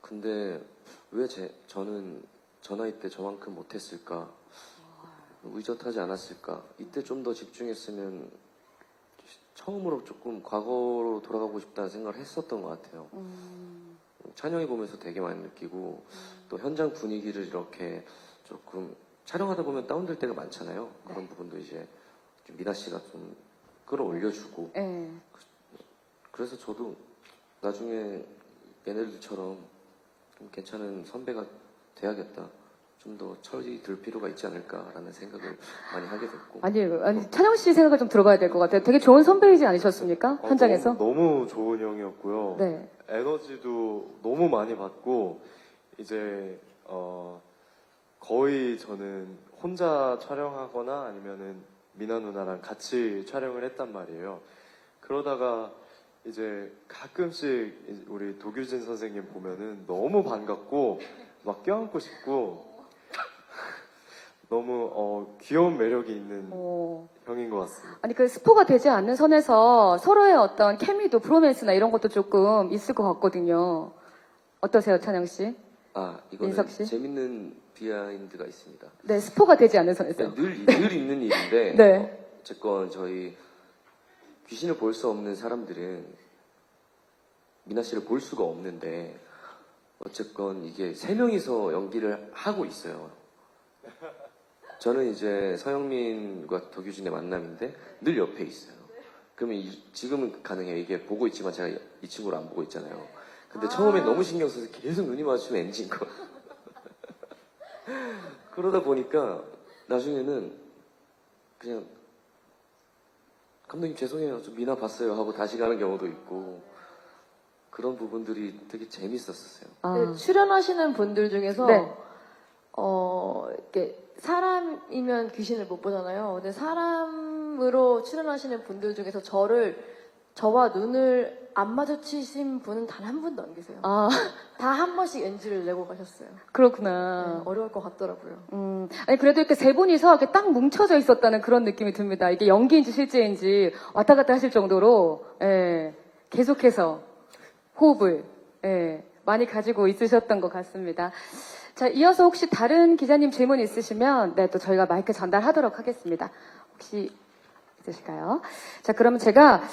근데 왜 저는 저 나이 때 저만큼 못했을까? 의젓하지 않았을까? 이때 좀 더 집중했으면 처음으로 조금 과거로 돌아가고 싶다는 생각을 했었던 것 같아요. 찬영이 보면서 되게 많이 느끼고 또 현장 분위기를 이렇게 조금 촬영하다 보면 다운될 때가 많잖아요. 그런 부분도 이제 좀 미나 씨가 좀 끌어올려주고 그래서 저도 나중에 얘네들처럼 좀 괜찮은 선배가 돼야겠다. 좀 더 철이 들 필요가 있지 않을까라는 생각을 많이 하게 됐고. 아니 찬영 씨 생각을 좀 들어봐야 될 것 같아요. 되게 좋은 선배이지 않으셨습니까? 현장에서? 너무 좋은 형이었고요. 네. 에너지도 너무 많이 받고 이제 거의 저는 혼자 촬영하거나 아니면은 미나 누나랑 같이 촬영을 했단 말이에요. 그러다가 이제 가끔씩 우리 도규진 선생님 보면은 너무 반갑고 막 껴안고 싶고 너무 귀여운 매력이 있는 어. 형인 것 같습니다. 아니 그 스포가 되지 않는 선에서 서로의 어떤 케미도 브로맨스나 이런 것도 조금 있을 것 같거든요. 어떠세요, 찬영 씨? 아, 이거는 민석 씨? 재밌는 비하인드가 있습니다. 네, 스포가 되지 않는 선에서. 늘 있는 일인데 네. 어쨌건 저희 귀신을 볼 수 없는 사람들은 미나 씨를 볼 수가 없는데 어쨌건 이게 세 명이서 연기를 하고 있어요. 저는 이제 서영민과 덕유진의 만남인데 늘 옆에 있어요. 그러면 지금은 가능해요. 이게 보고 있지만 제가 이 친구를 안 보고 있잖아요. 근데 처음에 너무 신경 써서 계속 눈이 마주치면 NG인 거. 그러다 보니까 나중에는 그냥 감독님 죄송해요. 좀 미나 봤어요 하고 다시 가는 경우도 있고 그런 부분들이 되게 재밌었어요. 아, 출연하시는 분들 중에서 네. 이렇게 사람이면 귀신을 못 보잖아요. 근데 사람으로 출연하시는 분들 중에서 저와 눈을 안 마주치신 분은 단 한 분도 안 계세요. 아, 다 한 번씩 NG를 내고 가셨어요. 그렇구나. 어려울 것 같더라고요. 아니 그래도 이렇게 세 분이서 이렇게 딱 뭉쳐져 있었다는 그런 느낌이 듭니다. 이게 연기인지 실제인지 왔다 갔다 하실 정도로 예, 계속해서 호흡을 예, 많이 가지고 있으셨던 것 같습니다. 자, 이어서 혹시 다른 기자님 질문 있으시면 네, 또 저희가 마이크 전달하도록 하겠습니다. 혹시 있으실까요? 자, 그러면 제가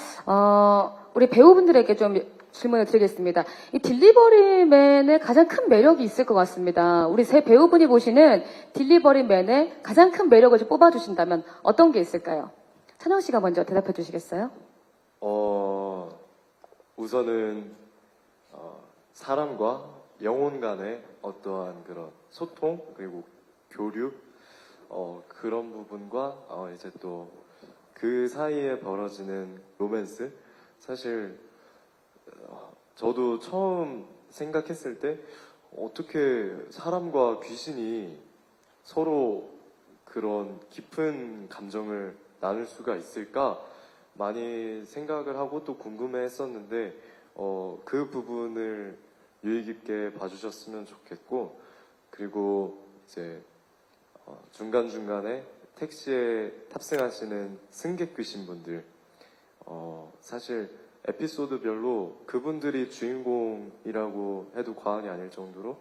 우리 배우분들에게 좀 질문을 드리겠습니다. 이 딜리버리맨의 가장 큰 매력이 있을 것 같습니다. 우리 세 배우분이 보시는 딜리버리맨의 가장 큰 매력을 좀 뽑아주신다면 어떤 게 있을까요? 찬영 씨가 먼저 대답해 주시겠어요? 우선은 사람과 영혼 간의 어떠한 그런 소통 그리고 교류 그런 부분과 이제 또 그 사이에 벌어지는 로맨스 사실 저도 처음 생각했을 때 어떻게 사람과 귀신이 서로 그런 깊은 감정을 나눌 수가 있을까 많이 생각을 하고 또 궁금해 했었는데 그 부분을 유의 깊게 봐주셨으면 좋겠고 그리고 이제 중간중간에 택시에 탑승하시는 승객 귀신분들 사실 에피소드별로 그분들이 주인공이라고 해도 과언이 아닐 정도로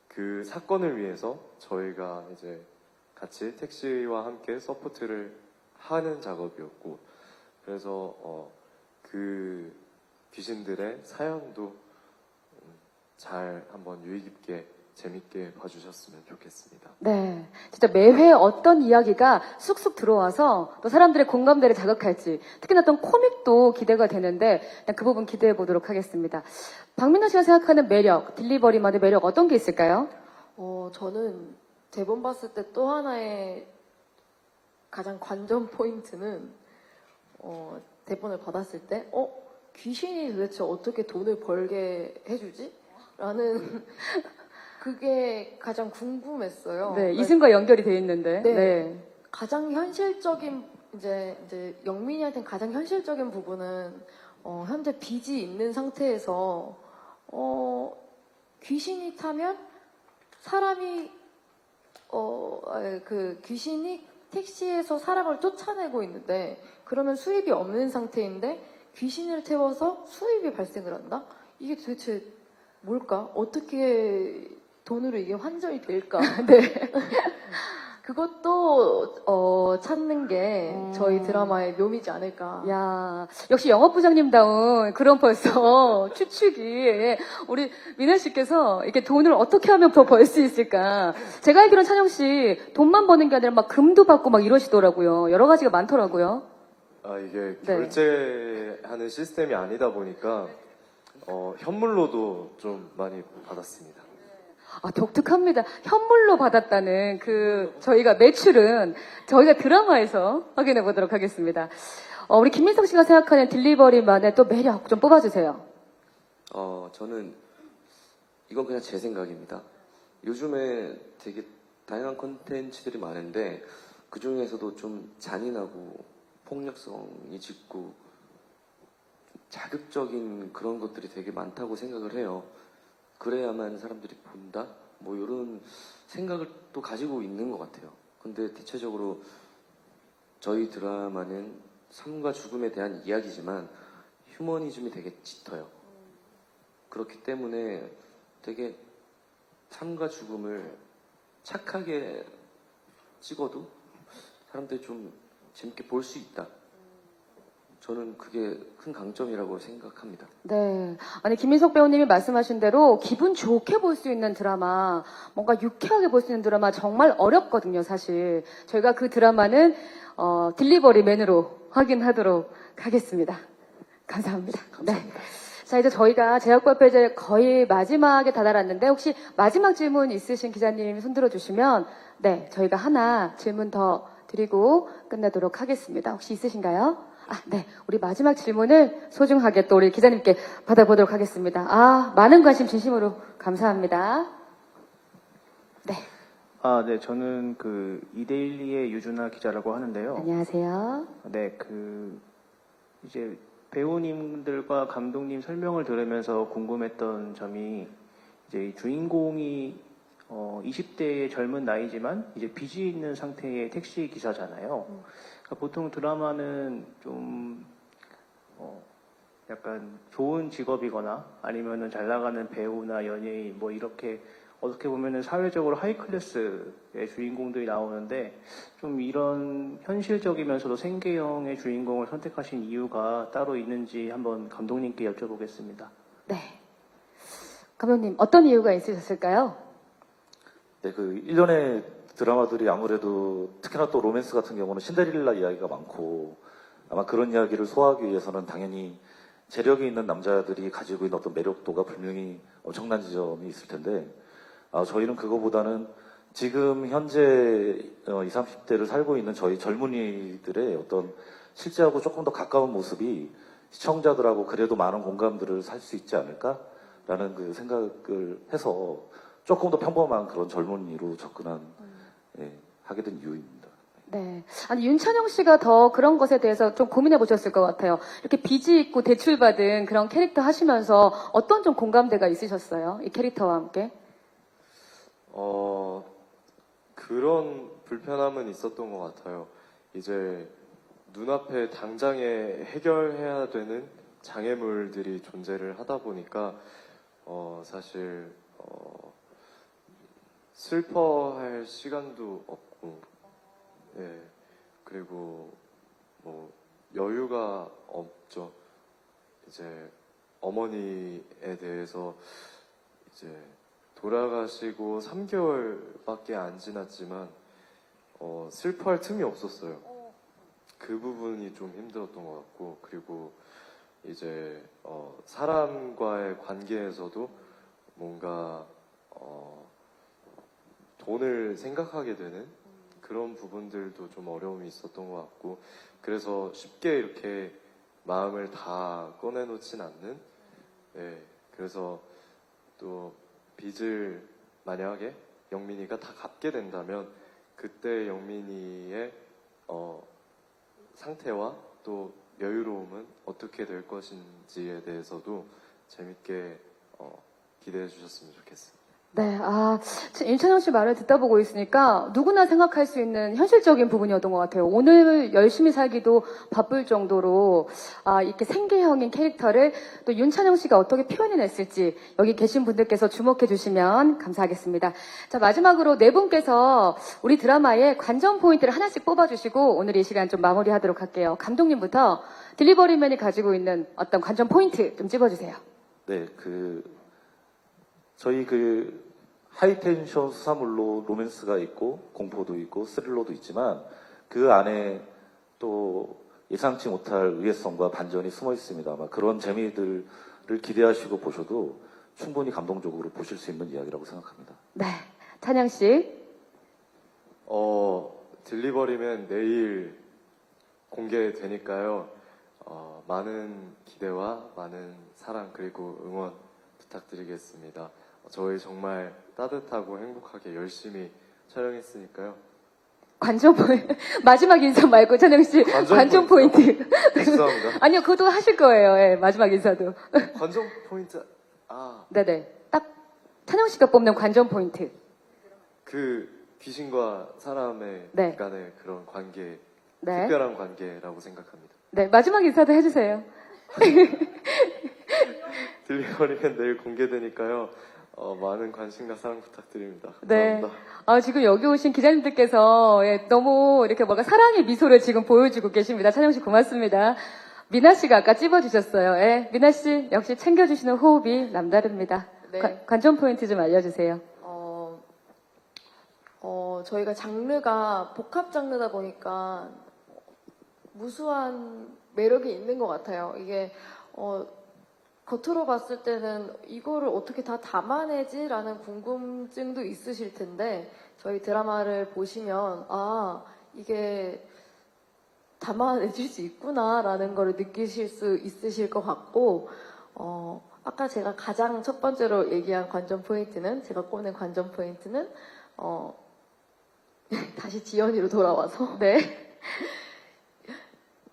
그 사건을 위해서 저희가 이제 같이 택시와 함께 서포트를 하는 작업이었고 그래서 그 귀신들의 사연도 잘 한번 유의 깊게 재밌게 봐주셨으면 좋겠습니다. 네. 진짜 매회 어떤 이야기가 쑥쑥 들어와서 또 사람들의 공감대를 자극할지 특히나 어떤 코믹도 기대가 되는데 일단 그 부분 기대해 보도록 하겠습니다. 박민아 씨가 생각하는 매력, 딜리버리만의 매력 어떤 게 있을까요? 저는 대본 봤을 때 또 하나의 가장 관전 포인트는 대본을 받았을 때 귀신이 도대체 어떻게 돈을 벌게 해주지? 라는 그게 가장 궁금했어요. 네, 이승과 연결이 돼 있는데. 네. 네. 가장 현실적인 이제 영민이한테는 가장 현실적인 부분은 현재 빚이 있는 상태에서 귀신이 타면 사람이 그 귀신이 택시에서 사람을 쫓아내고 있는데 그러면 수입이 없는 상태인데 귀신을 태워서 수입이 발생을 한다? 이게 도대체 뭘까? 어떻게 돈으로 이게 환전이 될까? 네. 그것도 찾는 게 저희 드라마의 묘미지 않을까. 야, 역시 영업부장님다운 그런 벌써 추측이 우리 민아 씨께서 이렇게 돈을 어떻게 하면 더 벌 수 있을까? 제가 알기로는 찬영 씨 돈만 버는 게 아니라 막 금도 받고 막 이러시더라고요. 여러 가지가 많더라고요. 이게 네. 결제하는 시스템이 아니다 보니까 현물로도 좀 많이 받았습니다. 아, 독특합니다. 현물로 받았다는 저희가 매출은 저희가 드라마에서 확인해 보도록 하겠습니다. 우리 김민석 씨가 생각하는 딜리버리만의 또 매력 좀 뽑아주세요. 저는 이건 그냥 제 생각입니다. 요즘에 되게 다양한 콘텐츠들이 많은데 그 중에서도 좀 잔인하고 폭력성이 짙고 자극적인 그런 것들이 되게 많다고 생각을 해요. 그래야만 사람들이 본다? 뭐 이런 생각을 또 가지고 있는 것 같아요. 근데 대체적으로 저희 드라마는 삶과 죽음에 대한 이야기지만 휴머니즘이 되게 짙어요. 그렇기 때문에 되게 삶과 죽음을 착하게 찍어도 사람들이 좀 재밌게 볼 수 있다. 저는 그게 큰 강점이라고 생각합니다. 네. 아니, 김민석 배우님이 말씀하신 대로 기분 좋게 볼 수 있는 드라마, 뭔가 유쾌하게 볼 수 있는 드라마 정말 어렵거든요, 사실. 저희가 그 드라마는, 딜리버리맨으로 확인하도록 하겠습니다. 감사합니다. 감사합니다. 네. 자, 이제 저희가 제약발표 이제 거의 마지막에 다다랐는데, 혹시 마지막 질문 있으신 기자님 손 들어주시면, 네, 저희가 하나 질문 더 드리고 끝내도록 하겠습니다. 혹시 있으신가요? 네. 우리 마지막 질문을 소중하게 또 우리 기자님께 받아보도록 하겠습니다. 많은 관심 진심으로 감사합니다. 네. 네, 저는 이데일리의 유준하 기자라고 하는데요. 안녕하세요. 네, 이제 배우님들과 감독님 설명을 들으면서 궁금했던 점이, 이제 이 주인공이 20대의 젊은 나이지만 이제 빚이 있는 상태의 택시 기사잖아요. 그러니까 보통 드라마는 좀 약간 좋은 직업이거나 아니면은 잘 나가는 배우나 연예인 뭐 이렇게 어떻게 보면은 사회적으로 하이 클래스의 주인공들이 나오는데, 좀 이런 현실적이면서도 생계형의 주인공을 선택하신 이유가 따로 있는지 한번 감독님께 여쭤보겠습니다. 네. 감독님, 어떤 이유가 있으셨을까요? 네, 일련의 드라마들이 아무래도 특히나 또 로맨스 같은 경우는 신데렐라 이야기가 많고, 아마 그런 이야기를 소화하기 위해서는 당연히 재력이 있는 남자들이 가지고 있는 어떤 매력도가 분명히 엄청난 지점이 있을 텐데, 저희는 그거보다는 지금 현재 20, 30대를 살고 있는 저희 젊은이들의 어떤 실제하고 조금 더 가까운 모습이 시청자들하고 그래도 많은 공감들을 살 수 있지 않을까라는 그 생각을 해서 조금 더 평범한 그런 젊은이로 접근한, 하게 된 이유입니다. 네. 아니, 윤찬영 씨가 더 그런 것에 대해서 좀 고민해 보셨을 것 같아요. 이렇게 빚이 있고 대출받은 그런 캐릭터 하시면서 어떤 좀 공감대가 있으셨어요? 이 캐릭터와 함께? 그런 불편함은 있었던 것 같아요. 이제 눈앞에 당장에 해결해야 되는 장애물들이 존재를 하다 보니까 사실 슬퍼할 시간도 없고, 그리고 뭐 여유가 없죠. 이제 어머니에 대해서 이제 돌아가시고 3개월밖에 안 지났지만 슬퍼할 틈이 없었어요. 그 부분이 좀 힘들었던 것 같고, 그리고 이제 사람과의 관계에서도 뭔가 돈을 생각하게 되는 그런 부분들도 좀 어려움이 있었던 것 같고, 그래서 쉽게 이렇게 마음을 다 꺼내놓진 않는, 그래서 또 빚을 만약에 영민이가 다 갚게 된다면 그때 영민이의 상태와 또 여유로움은 어떻게 될 것인지에 대해서도 재밌게 기대해 주셨으면 좋겠습니다. 네, 윤찬영 씨 말을 듣다 보고 있으니까 누구나 생각할 수 있는 현실적인 부분이었던 것 같아요. 오늘 열심히 살기도 바쁠 정도로, 이렇게 생계형인 캐릭터를 또 윤찬영 씨가 어떻게 표현해냈을지 여기 계신 분들께서 주목해 주시면 감사하겠습니다. 자, 마지막으로 네 분께서 우리 드라마의 관전 포인트를 하나씩 뽑아주시고 오늘 이 시간 좀 마무리하도록 할게요. 감독님부터 딜리버리맨이 가지고 있는 어떤 관전 포인트 좀 찝어주세요. 네, 저희 하이텐션 수사물로 로맨스가 있고 공포도 있고 스릴러도 있지만 그 안에 또 예상치 못할 의외성과 반전이 숨어 있습니다. 아마 그런 재미들을 기대하시고 보셔도 충분히 감동적으로 보실 수 있는 이야기라고 생각합니다. 네, 찬영 씨. 딜리버리면 내일 공개되니까요. 많은 기대와 많은 사랑 그리고 응원 부탁드리겠습니다. 저희 정말 따뜻하고 행복하게 열심히 촬영했으니까요. 관전 포인트. 마지막 인사 말고 찬영 씨 관전 포인트. 죄송합니다. 아니요, 그것도 하실 거예요. 마지막 인사도. 관전 포인트. 네네. 딱 찬영 씨가 뽑는 관전 포인트. 그 귀신과 사람의 네. 간의 그런 관계, 네. 특별한 관계라고 생각합니다. 네, 마지막 인사도 해주세요. 딜리버리맨 내일 공개되니까요. 많은 관심과 사랑 부탁드립니다. 네. 감사합니다. 지금 여기 오신 기자님들께서 너무 이렇게 뭔가 사랑의 미소를 지금 보여주고 계십니다. 찬영 씨 고맙습니다. 미나 씨가 아까 찝어주셨어요. 예, 미나 씨 역시 챙겨주시는 호흡이 남다릅니다. 네. 관전 포인트 좀 알려주세요. 저희가 장르가 복합 장르다 보니까 무수한 매력이 있는 것 같아요. 이게, 겉으로 봤을 때는 이거를 어떻게 다 담아내지라는 궁금증도 있으실 텐데, 저희 드라마를 보시면, 이게 담아내줄 수 있구나라는 걸 느끼실 수 있으실 것 같고, 아까 제가 가장 첫 번째로 얘기한 관전 포인트는, 제가 꼽는 관전 포인트는, 다시 지연이로 돌아와서, 네.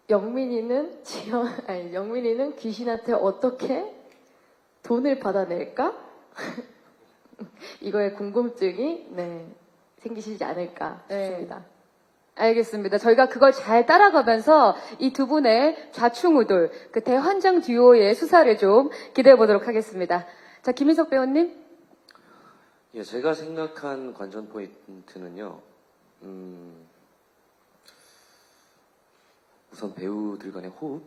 영민이는 귀신한테 어떻게 돈을 받아낼까? 이거에 궁금증이, 네, 생기시지 않을까 싶습니다. 알겠습니다. 저희가 그걸 잘 따라가면서 이 두 분의 좌충우돌, 그 대환장 듀오의 수사를 좀 기대해 보도록 하겠습니다. 자, 김인석 배우님. 예, 제가 생각한 관전 포인트는요, 우선 배우들 간의 호흡,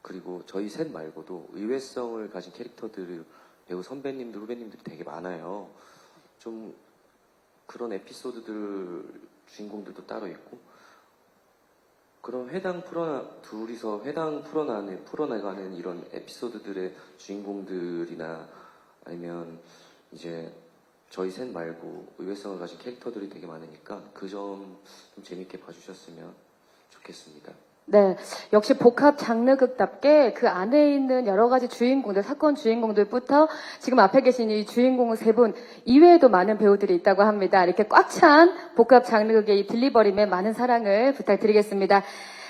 그리고 저희 셋 말고도 의외성을 가진 캐릭터들, 배우 선배님들, 후배님들이 되게 많아요. 좀 그런 에피소드들, 주인공들도 따로 있고, 그런 둘이서 회당 풀어나가는 이런 에피소드들의 주인공들이나 아니면 이제 저희 셋 말고 의외성을 가진 캐릭터들이 되게 많으니까 그 점 좀 재밌게 봐주셨으면 좋겠습니다. 네, 역시 복합 장르극답게 그 안에 있는 여러 가지 주인공들, 사건 주인공들부터 지금 앞에 계신 이 주인공 세 분 이외에도 많은 배우들이 있다고 합니다. 이렇게 꽉 찬 복합 장르극의 이 딜리버림에 많은 사랑을 부탁드리겠습니다.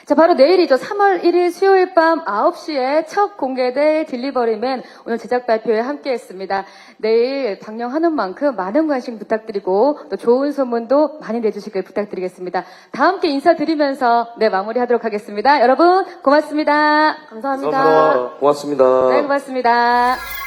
자, 바로 내일이죠. 3월 1일 수요일 밤 9시에 첫 공개될 딜리버리맨 오늘 제작 발표에 함께 했습니다. 내일 방영하는 만큼 많은 관심 부탁드리고 또 좋은 소문도 많이 내주시길 부탁드리겠습니다. 다 함께 인사드리면서 마무리하도록 하겠습니다. 여러분 고맙습니다. 감사합니다. 감사합니다. 고맙습니다. 네, 고맙습니다.